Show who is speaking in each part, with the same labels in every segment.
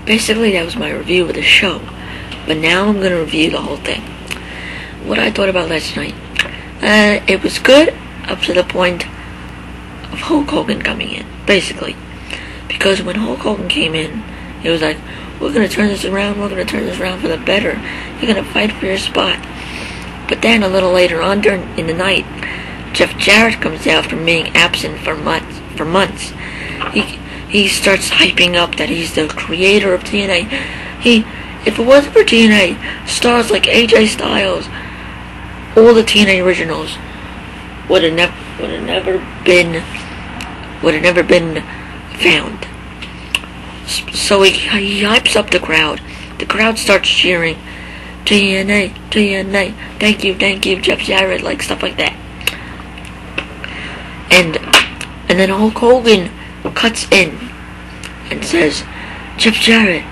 Speaker 1: basically that was my review of the show. But now I'm gonna review the whole thing. What I thought about last night. It was good up to the point of Hulk Hogan coming in, basically. Because when Hulk Hogan came in, it was like, we're gonna turn this around, we're gonna turn this around for the better. You're gonna fight for your spot. But then a little later on in the night, Jeff Jarrett comes out from being absent for months. He starts hyping up that he's the creator of TNA. If it wasn't for TNA, stars like AJ Styles, all the TNA originals would have never been found. So he hypes up the crowd. The crowd starts cheering, TNA, TNA, thank you, Jeff Jarrett, like stuff like that. And then Hulk Hogan cuts in and says, Jeff Jarrett,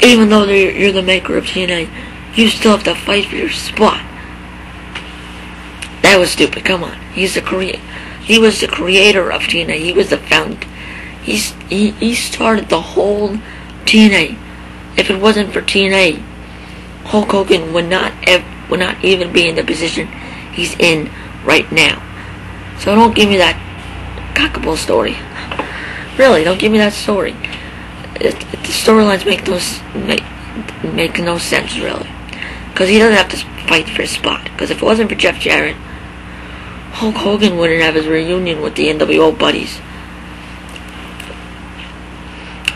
Speaker 1: even though you're the maker of TNA, you still have to fight for your spot. That was stupid. Come on, he was the creator of TNA. He was the founder. He started the whole TNA. If it wasn't for TNA, Hulk Hogan would not even be in the position he's in right now. So don't give me that cockable story. Really, don't give me that story. The storylines make no sense, really. Because he doesn't have to fight for his spot. Because if it wasn't for Jeff Jarrett, Hulk Hogan wouldn't have his reunion with the NWO buddies.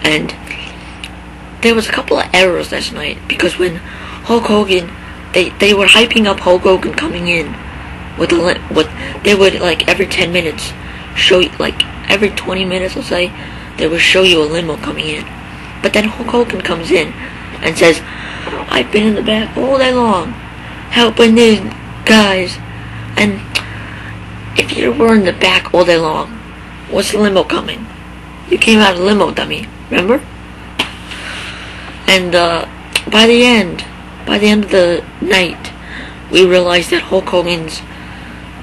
Speaker 1: And there was a couple of errors last night. Because when Hulk Hogan, they were hyping up Hulk Hogan coming in with they would, like, every 10 minutes show you, like every 20 minutes, let's say, they would show you a limo coming in. But then Hulk Hogan comes in and says, I've been in the back all day long helping these guys. And if you were in the back all day long, what's the limo coming? You came out of the limo, dummy, remember? And by the end of the night, we realized that Hulk Hogan's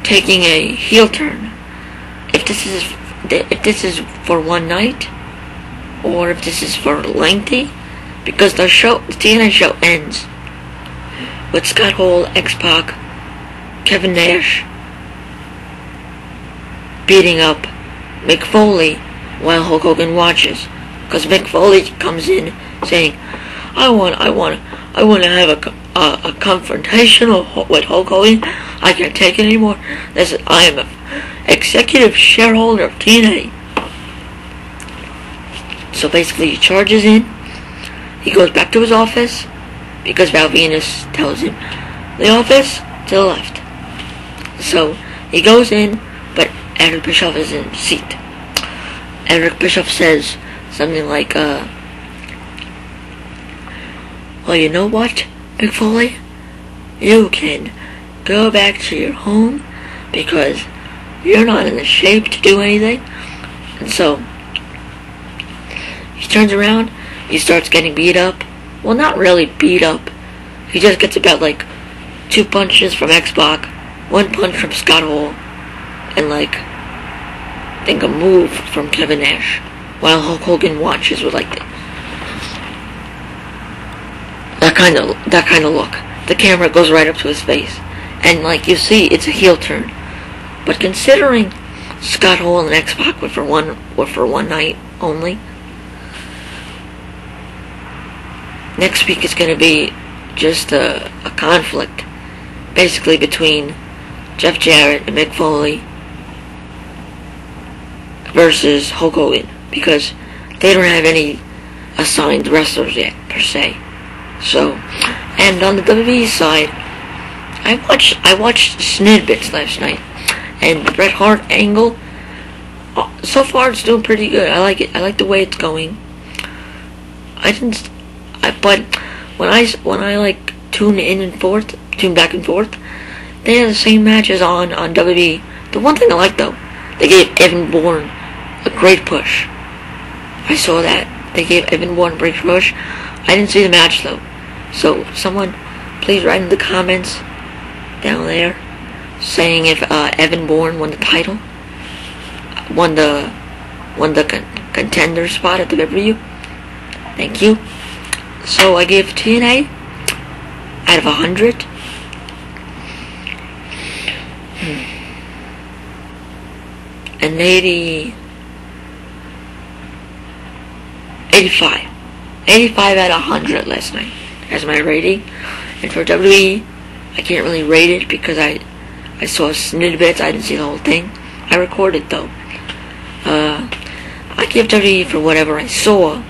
Speaker 1: taking a heel turn. If this is for one night, or if this is for lengthy, because the TNA show ends with Scott Hall, X-Pac, Kevin Nash beating up Mick Foley while Hulk Hogan watches, because Mick Foley comes in saying, I want to have a confrontation with Hulk Hogan. I can't take it anymore. I am an executive shareholder of TNA. So basically he charges in. He goes back to his office because Val Venus tells him the office to the left. So he goes in, but Eric Bischoff is in the seat. Eric Bischoff says something like, well, you know what, Mick Foley? You can go back to your home because you're not in the shape to do anything. And so he turns around, he starts getting beat up. Well, not really beat up. He just gets about like 2 punches from X-Pac, 1 punch from Scott Hall, and like I think a move from Kevin Nash, while Hulk Hogan watches with like that kind of look. The camera goes right up to his face, and like you see, it's a heel turn. But considering Scott Hall and X-Pac were for one night only, next week is going to be just a conflict, basically between Jeff Jarrett and Mick Foley versus Hulk Hogan, because they don't have any assigned wrestlers yet, per se. So, and on the WWE side, I watched snippets last night, and the Bret Hart angle, so far it's doing pretty good. I like it. I like the way it's going. But when I like tune back and forth, they have the same matches on WWE. The one thing I like though, they gave Evan Bourne a great push. I saw that. They gave Evan Bourne a great push. I didn't see the match though. So someone please write in the comments down there saying if Evan Bourne won the title, won the contender spot at the pay-per-view. Thank you. So I gave TNA out of 100. An 85. 85 out of 100 last night as my rating. And for WWE, I can't really rate it because I saw snippets. I didn't see the whole thing. I recorded though. I give WWE for whatever I saw.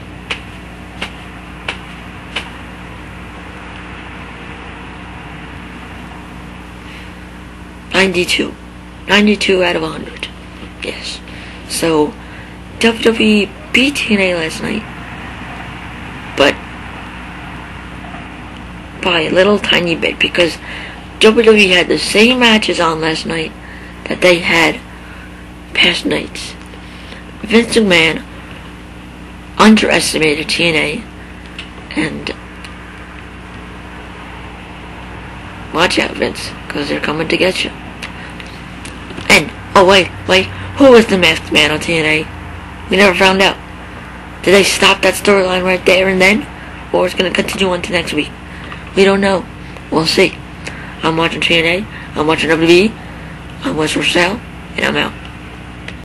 Speaker 1: $92 out of 100. Yes. So WWE beat TNA last night, but by a little tiny bit, because WWE had the same matches on last night that they had past nights. Vince McMahon underestimated TNA, and watch out, Vince, because they're coming to get you. And, oh wait, who was the masked man on TNA? We never found out. Did they stop that storyline right there and then? Or it's going to continue on to next week? We don't know. We'll see. I'm watching TNA, I'm watching WWE, I'm WestRoadSal, and I'm out.